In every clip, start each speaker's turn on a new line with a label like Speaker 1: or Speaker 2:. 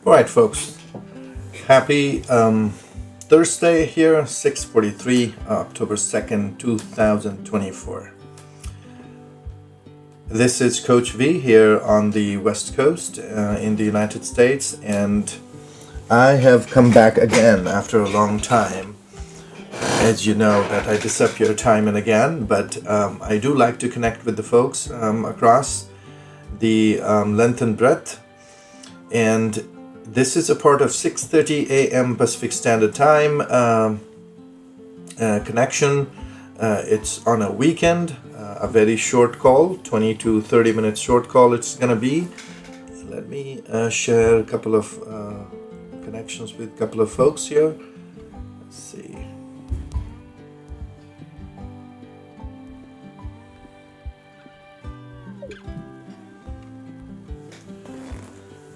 Speaker 1: All right, folks. Happy Thursday here, 6:43, October 2nd, 2024. This is Coach Veee here on the West Coast in the United States, and I have come back again after a long time. As you know, that I disappear time and again, but I do like to connect with the folks across the length and breadth. And this is a part of 6:30 a.m. Pacific Standard Time connection. It's on a weekend, a very short call, 20 to 30 minutes short call it's going to be. Let me share a couple of connections with a couple of folks here. Let's see.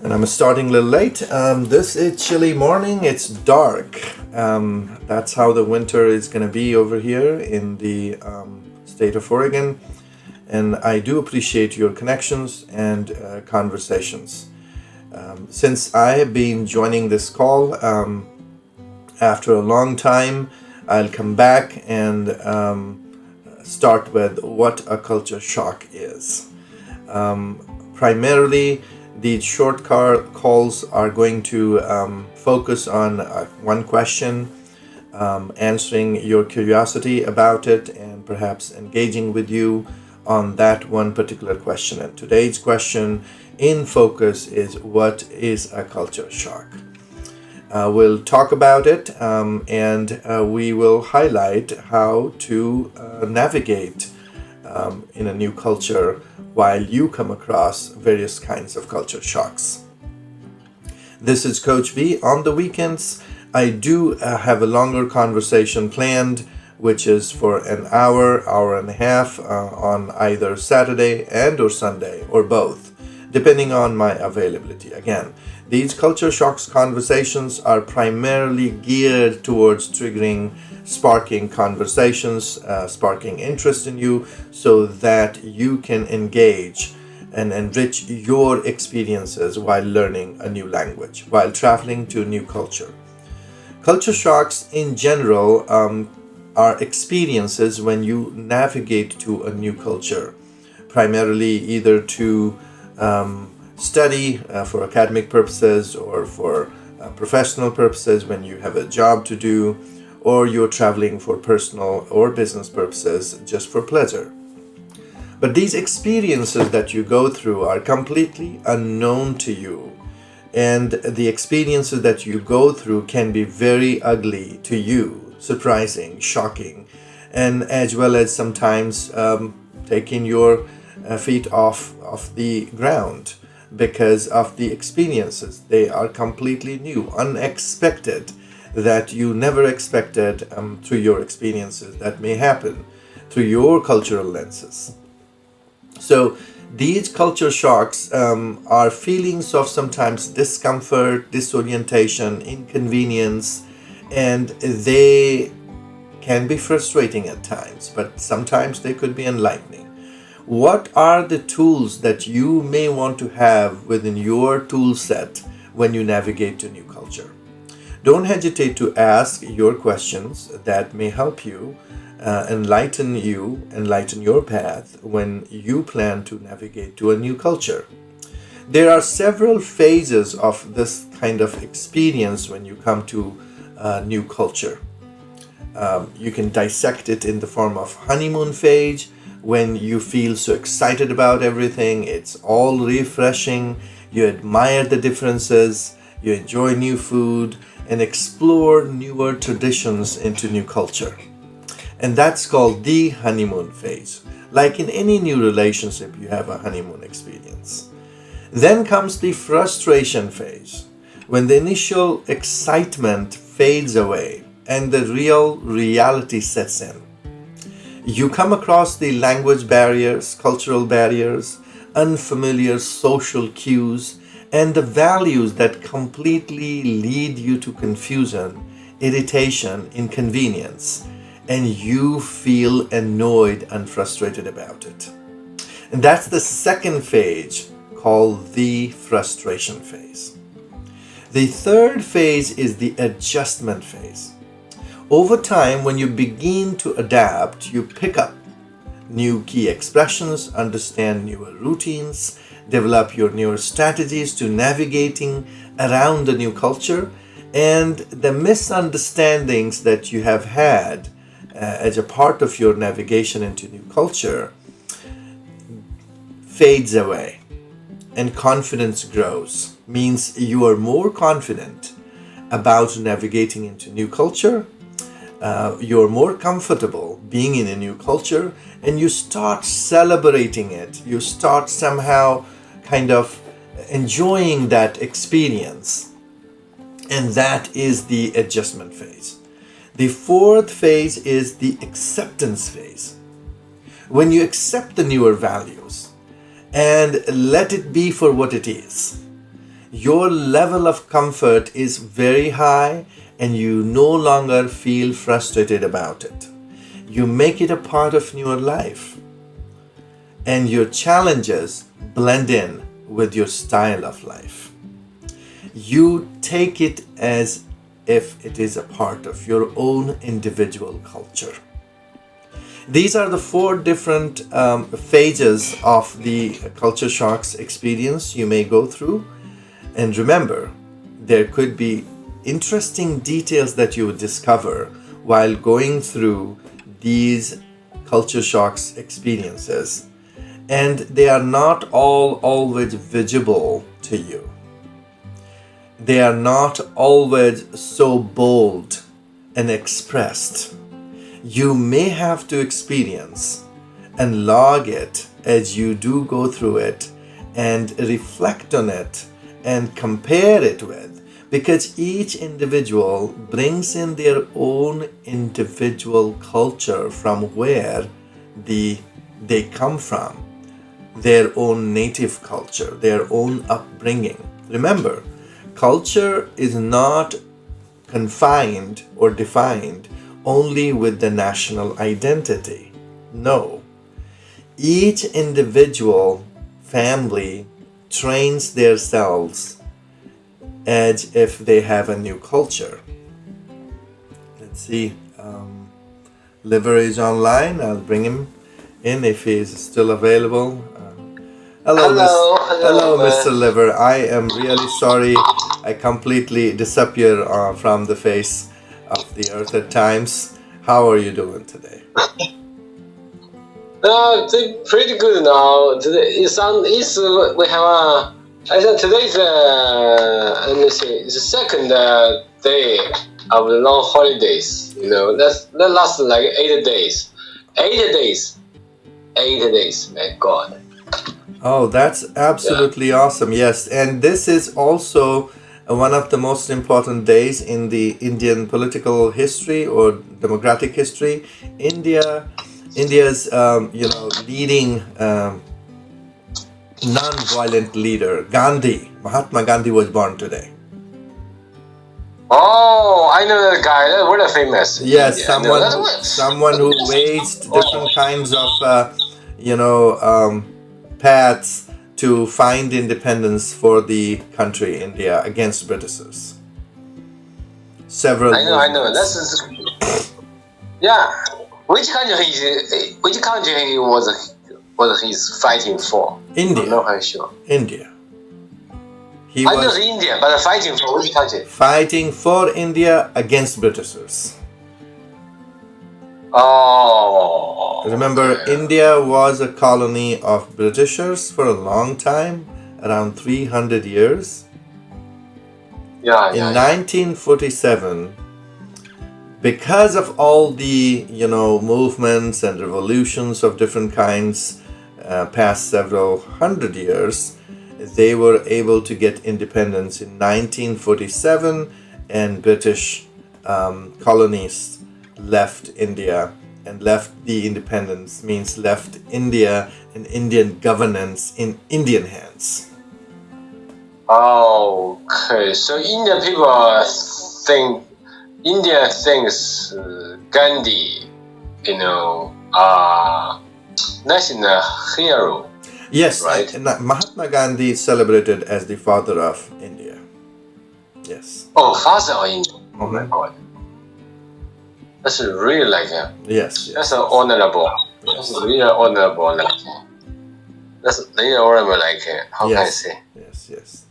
Speaker 1: And I'm starting a little late. This is chilly morning. It's dark. That's how the winter is going to be over here in the state of Oregon. And I do appreciate your connections and conversations. Since I have been joining this call after a long time, I'll come back and start with what a culture shock is. Primarily, these short calls are going to focus on one question, answering your curiosity about it, and perhaps engaging with you on that one particular question. And today's question in focus is, what is a culture shock? We'll talk about it and we will highlight how to navigate in a new culture while you come across various kinds of culture shocks. This is Coach Veee. On the weekends, I do have a longer conversation planned, which is for an hour and a half on either Saturday and or Sunday, or both, depending on my availability. Again, these culture shocks conversations are primarily geared towards sparking conversations, sparking interest in you so that you can engage and enrich your experiences while learning a new language, while traveling to a new culture. Culture shocks in general are experiences when you navigate to a new culture, primarily either to study for academic purposes or for professional purposes, when you have a job to do, or you're traveling for personal or business purposes just for pleasure. But these experiences that you go through are completely unknown to you, and the experiences that you go through can be very ugly to you, surprising, shocking, and as well as sometimes taking your feet off the ground because of the experiences. They are completely new, unexpected, that you never expected through your experiences that may happen through your cultural lenses. So these culture shocks are feelings of sometimes discomfort, disorientation, inconvenience, and they can be frustrating at times, but sometimes they could be enlightening. What are the tools that you may want to have within your tool set when you navigate to new culture? Don't hesitate to ask your questions that may help you, enlighten your path when you plan to navigate to a new culture. There are several phases of this kind of experience when you come to a new culture. You can dissect it in the form of honeymoon phase, when you feel so excited about everything, it's all refreshing, you admire the differences, you enjoy new food, and explore newer traditions into new culture. And that's called the honeymoon phase. Like in any new relationship, you have a honeymoon experience. Then comes the frustration phase, when the initial excitement fades away and the real reality sets in. You come across the language barriers, cultural barriers, unfamiliar social cues, and the values that completely lead you to confusion, irritation, inconvenience, and you feel annoyed and frustrated about it. And that's the second phase, called the frustration phase. The third phase is the adjustment phase. Over time, when you begin to adapt, you pick up new key expressions, understand newer routines, develop your newer strategies to navigating around the new culture, and the misunderstandings that you have had as a part of your navigation into new culture fades away and confidence grows. Means you are more confident about navigating into new culture. You're more comfortable being in a new culture, and you start celebrating it. You start somehow kind of enjoying that experience. And that is the adjustment phase. The fourth phase is the acceptance phase. When you accept the newer values and let it be for what it is, your level of comfort is very high and you no longer feel frustrated about it. You make it a part of your life, and your challenges blend in with your style of life. You take it as if it is a part of your own individual culture. These are the four different phases of the culture shocks experience you may go through. And remember, there could be interesting details that you would discover while going through these culture shocks experiences. And they are not all always visible to you. They are not always so bold and expressed. You may have to experience and log it as you do go through it and reflect on it and compare it with, because each individual brings in their own individual culture from where they come from, their own native culture, their own upbringing. Remember, culture is not confined or defined only with the national identity. No. Each individual family trains themselves as if they have a new culture. Let's see. Liver is online. I'll bring him in if he is still available. Hello, Mr. Liver. I am really sorry I completely disappear from the face of the earth at times. How are you doing today?
Speaker 2: Pretty good now. Today we have I said today's let me see, it's the second day of the long holidays. That lasts like 8 days. 8 days. 8 days. My God.
Speaker 1: Oh, that's absolutely awesome. Yes, and this is also one of the most important days in the Indian political history or democratic history. India's leading non-violent leader, Mahatma Gandhi was born today.
Speaker 2: Oh, I know that guy. That's very famous.
Speaker 1: Yes, someone who waged different kinds of paths to find independence for the country India against Britishers. Several.
Speaker 2: I know. That's yeah. Which country was he fighting for?
Speaker 1: India.
Speaker 2: I'm not quite sure.
Speaker 1: India.
Speaker 2: I know India, but fighting for which country?
Speaker 1: Fighting for India against Britishers.
Speaker 2: Oh.
Speaker 1: Remember,
Speaker 2: okay.
Speaker 1: India was a colony of Britishers for a long time, around 300 years. In 1947, because of all the movements and revolutions of different kinds past several hundred years, they were able to get independence in 1947, and British colonists left India, and left the independence means left India and Indian governance in Indian hands.
Speaker 2: Okay, so Indian people think India thinks Gandhi, national hero.
Speaker 1: Yes,
Speaker 2: right.
Speaker 1: Mahatma Gandhi is celebrated as the father of India. Yes.
Speaker 2: Oh, father or in-law. Oh my
Speaker 1: Mhm.
Speaker 2: God. That's really like
Speaker 1: Yes.
Speaker 2: that's
Speaker 1: Yes.
Speaker 2: honorable.
Speaker 1: Yes.
Speaker 2: That's really honorable. That's really honorable. How can I
Speaker 1: Yes.
Speaker 2: say?
Speaker 1: Yes. Yes.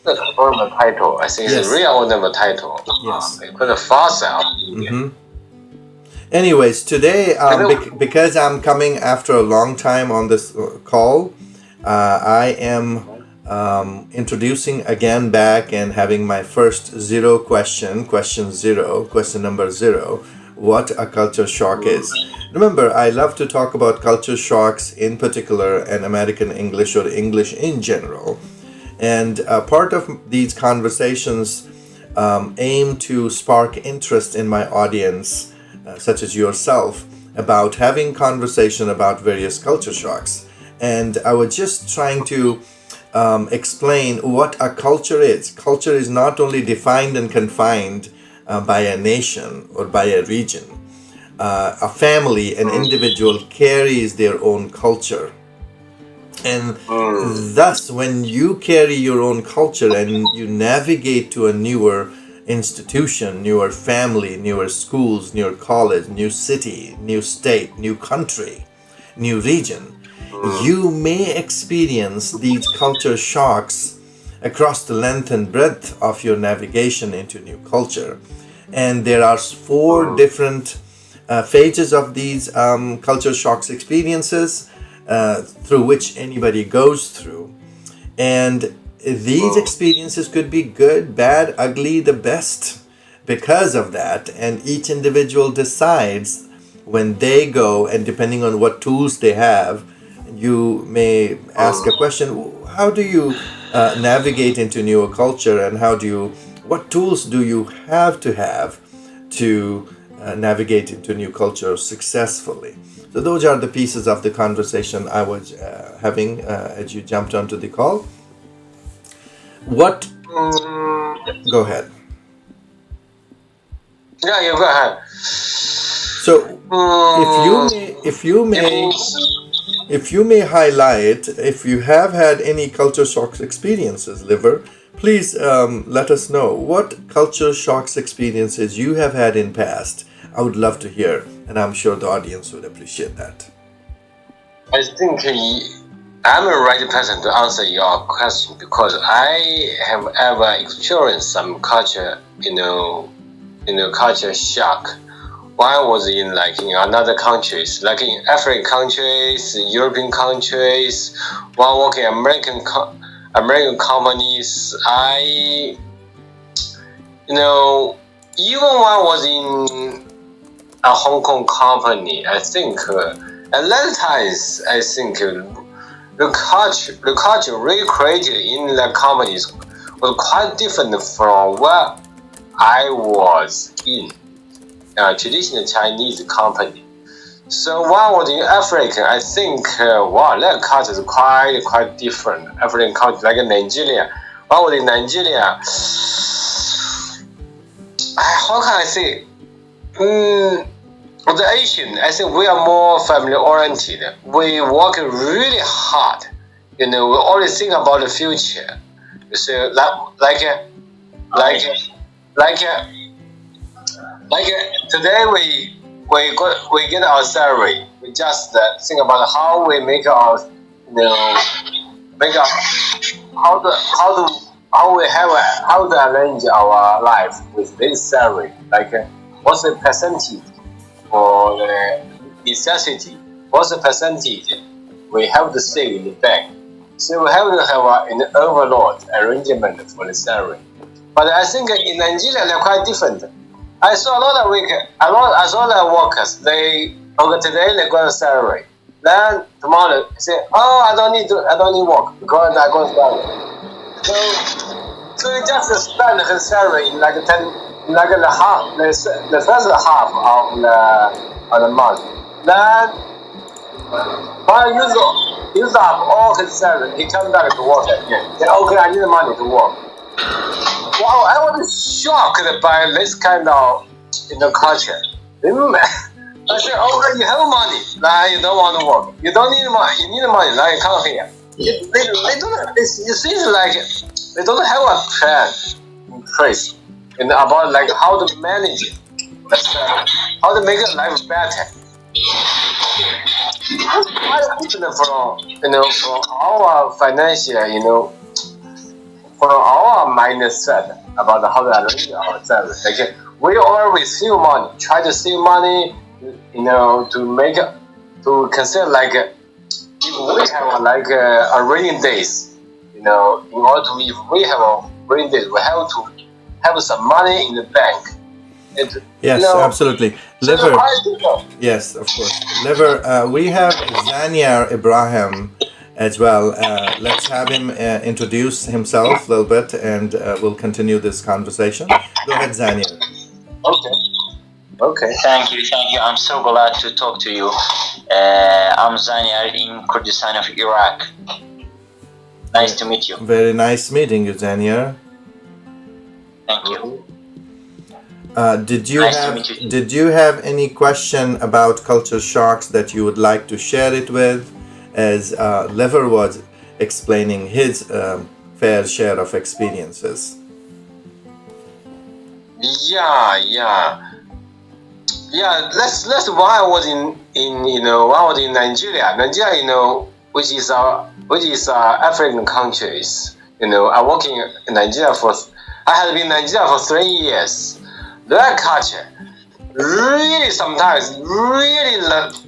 Speaker 2: That's honorable title. I think it's
Speaker 1: Yes.
Speaker 2: a real honorable title.
Speaker 1: Yes.
Speaker 2: Because the father of India.
Speaker 1: Mm-hmm. Anyways, today, because I'm coming after a long time on this call, I am introducing again back and having my first zero question, question number zero, what a culture shock is. Remember, I love to talk about culture shocks in particular and American English or English in general. And part of these conversations aim to spark interest in my audience, such as yourself, about having conversation about various culture shocks. And I was just trying to explain what a culture is. Culture is not only defined and confined by a nation or by a region. A family, an individual carries their own culture. And thus, when you carry your own culture and you navigate to a newer institution, newer family, newer schools, newer college, new city, new state, new country, new region, you may experience these culture shocks across the length and breadth of your navigation into new culture. And there are four different phases of these culture shocks experiences through which anybody goes through. And these experiences could be good, bad, ugly, the best because of that. And each individual decides when they go, and depending on what tools they have, you may ask a question: how do you navigate into newer culture, and what tools do you have to navigate into new culture successfully? So those are the pieces of the conversation I was having as you jumped onto the call. What? Go ahead.
Speaker 2: Yeah, you go ahead.
Speaker 1: So, if you may highlight, if you have had any culture shocks experiences, Liver, please let us know what culture shocks experiences you have had in past. I would love to hear, and I'm sure the audience would appreciate that.
Speaker 2: I think I'm the right person to answer your question because I have ever experienced some culture, culture shock. One was in another countries, like in African countries, European countries. One working American companies. Even one was in a Hong Kong company. I think at that times, I think the culture really created in the companies was quite different from where I was in. Traditional Chinese company. So one was in Africa. I think that culture is quite different. African culture like Nigeria. One was in Nigeria. How can I say? The Asian, I think we are more family oriented. We work really hard. We always think about the future. So today we get our salary. We just think about how we make our how to arrange our life with this salary. What's the percentage for the necessity? What's the percentage we have to save in the bank? So we have to have an overall arrangement for the salary. But I think in Nigeria they're quite different. I saw a lot of workers. Today they got a salary. Then tomorrow they say, oh, I don't need work because I got salary. So you just spend his salary in the first half of the month. Then when use up all his salary, he comes back to work again. Say, okay, I need the money to work. Wow, I was shocked by this kind of culture. I said, okay, you have money, now you don't want to work. You don't need money, you need money, now you come here. They don't. It seems like they don't have a plan impressed and about like how to manage it, how to make your life better. Quite different from from our financial from our mindset about how to arrange ourselves. Like we always save money, try to save money, to consider like if we have like a rainy days, in order to if we have a rainy days, we have to have some money in the bank.
Speaker 1: Yes, absolutely. Liver. Yes, of course. Liver. We have Zaniar Ibrahim as well. Let's have him introduce himself a little bit, and we'll continue this conversation. Go ahead, Zaniar.
Speaker 2: Okay. Okay.
Speaker 3: Thank you. I'm so glad to talk to you. I'm Zaniar in Kurdistan of Iraq. Nice to meet you.
Speaker 1: Very nice meeting you, Zaniar.
Speaker 3: Thank you.
Speaker 1: Did you have any question about culture shocks that you would like to share it with, as Lever was explaining his fair share of experiences?
Speaker 2: Yeah. That's why I was in Nigeria, which is African countries. I work in Nigeria I had been in Nigeria for 3 years. Their culture really sometimes really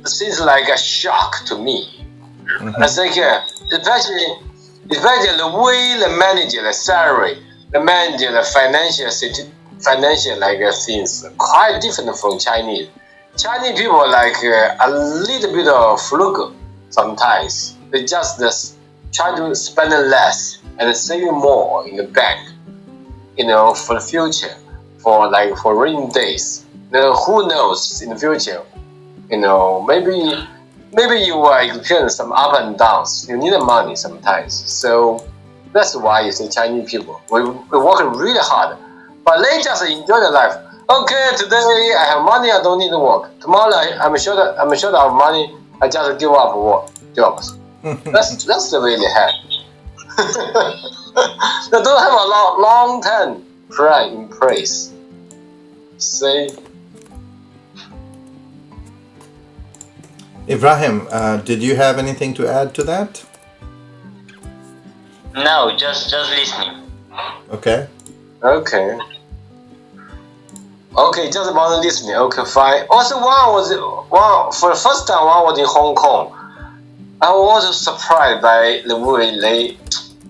Speaker 2: seems like a shock to me. Mm-hmm. I think especially the way they manage the salary, they manage the financial like things quite different from Chinese. Chinese people like a little bit of frugal sometimes. They just try to spend less and save more in the bank, for the future, for rainy days. Who knows in the future? Maybe you will experience some up and downs. You need the money sometimes. So that's why you see Chinese people. We work really hard. But they just enjoy their life. Okay, today I have money, I don't need to work. Tomorrow I'm sure that I have money, I just give up work jobs. That's the way they have. They don't have a long term plan in place. See?
Speaker 1: Ibrahim, did you have anything to add to that?
Speaker 3: No, just listening.
Speaker 1: Okay.
Speaker 2: Okay, just about listening. Okay, fine. Also, for the first time when I was in Hong Kong, I was surprised by the way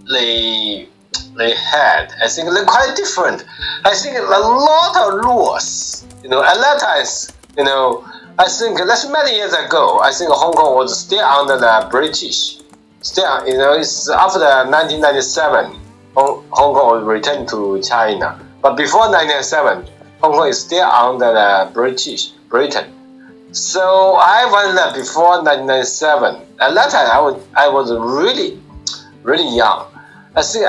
Speaker 2: they had. I think they're quite different. I think a lot of rules. At that time, I think that's many years ago. I think Hong Kong was still under the British. Still, it's after 1997, Hong Kong was returned to China. But before 1997, Hong Kong is still under the Britain. So I went there before 1997. At that time, I was really, really young. I think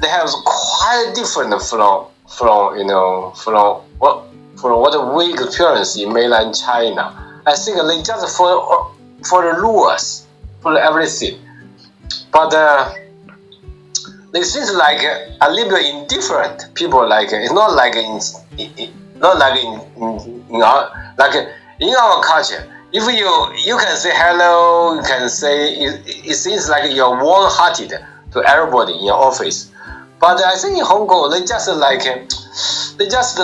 Speaker 2: they have quite different from what we experience in mainland China. I think they just for the rules, for everything, but they seems like a little bit indifferent people. Like it's not like in our culture. If you can say hello, you can say it seems like you're warm-hearted to everybody in your office. But I think in Hong Kong they just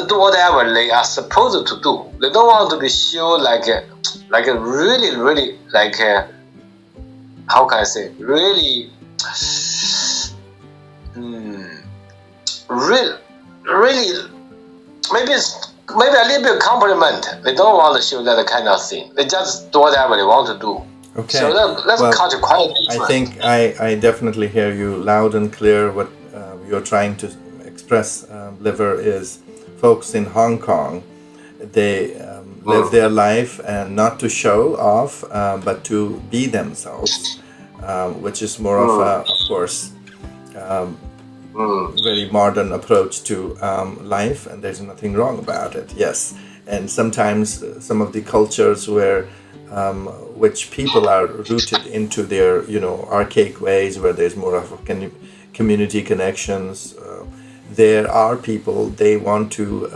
Speaker 2: do whatever they are supposed to do. They don't want to be shown like really how can I say really maybe a little bit compliment. They don't want to show that kind of thing. They just do whatever they want to do.
Speaker 1: Okay.
Speaker 2: So that's culture quite different.
Speaker 1: I think I definitely hear you loud and clear. What you're trying to express, Liver, is folks in Hong Kong, they live their life and not to show off, but to be themselves, which is more of course, very modern approach to life, and there's nothing wrong about it. Yes, and sometimes some of the cultures where which people are rooted into their, archaic ways where there's more of a community connections. There are people, they want to,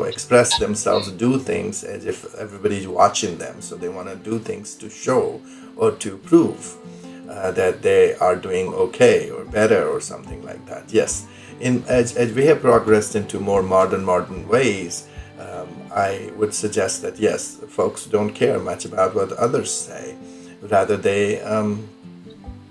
Speaker 1: express themselves, do things as if everybody's watching them. So they want to do things to show or to prove that they are doing okay or better or something like that. Yes, as we have progressed into more modern ways, I would suggest that yes, folks don't care much about what others say. Rather, they